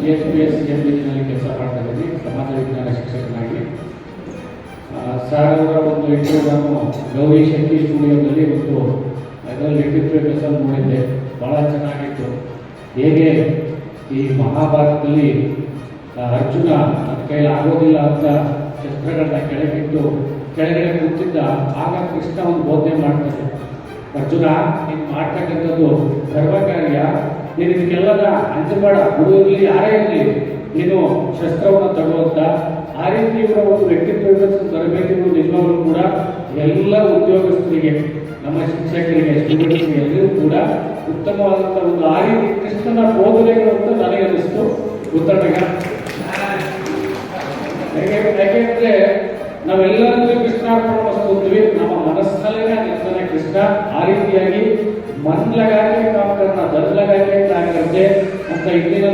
GSPS CMBನಲ್ಲಿ ಕೆಲಸ ಮಾಡ್ತಾ ಇದ್ದೀನಿ, ಸಮಾಜ ವಿಜ್ಞಾನ ಶಿಕ್ಷಕನಾಗಿ. ಸರ್ ಅವರ ಒಂದು ಇಂಟರ್ವ್ಯೂ ನಾನು ಗೌರಿ ಶೆಟ್ಟಿ ಸ್ಟುಡಿಯೋದಲ್ಲಿ ಅದರಲ್ಲಿ ಎಪಿಸೋಡ್ ನೋಡಿದ್ದೆ, ಭಾಳ ಚೆನ್ನಾಗಿತ್ತು. ಹೇಗೆ ಈ ಮಹಾಭಾರತದಲ್ಲಿ ಅರ್ಜುನ ನನ್ನ ಕೈಯಲ್ಲಿ ಆಗೋದಿಲ್ಲ ಅಂತ ಶಸ್ತ್ರಗಳನ್ನ ಕೆಳಗಡೆ ಕೂತಿದ್ದ, ಆಗ ಕೃಷ್ಣ ಒಂದು ಬೋಧನೆ ಮಾಡ್ತಾರೆ, ಅರ್ಜುನ ನೀನು ಮಾಡ್ತಕ್ಕಂಥದ್ದು ಸರ್ವಕಾರ್ಯ, ನೀನು ಇದಕ್ಕೆಲ್ಲದ ಅಂಜಬೇಡ, ಗುರು ಇರಲಿ ಯಾರೇ ಇರಲಿ, ನೀನು ಶಸ್ತ್ರವನ್ನು ತಗೊಳ್ತ. ಆ ರೀತಿ ಇವರ ಒಂದು ವ್ಯಕ್ತಿತ್ವ ತರಬೇತಿಗಳು ನಿಜವಾಗ್ಲೂ ಕೂಡ ಎಲ್ಲ ಉದ್ಯೋಗಸ್ಥರಿಗೆ, ನಮ್ಮ ಶಿಕ್ಷಕರಿಗೆ, ಸ್ಟೂಡೆಂಟ್ಸ್ಗೆ ಎಲ್ಲರೂ ಕೂಡ ಉತ್ತಮವಾದಂಥ ಒಂದು ಆ ರೀತಿ ಕೃಷ್ಣನ ಬೋಧನೆಗಳು ಅಂತ ನನಗೆ ಅನ್ನಿಸ್ತು. ಉತ್ತರಗ ಯಾಕೆಂದ್ರೆ ನಾವೆಲ್ಲರಿಗೂ ಕೃಷ್ಣಾರ್ಪಣ ಕೂತೀವಿ, ನಮ್ಮ ಮನಸ್ಸಲ್ಲೇ ನಿಲ್ತಾನೆ ಕೃಷ್ಣ. ಆ ರೀತಿಯಾಗಿ मन लगा के काम करना, दर लगा के काम करते ಅಂತ ಇಂದಿನ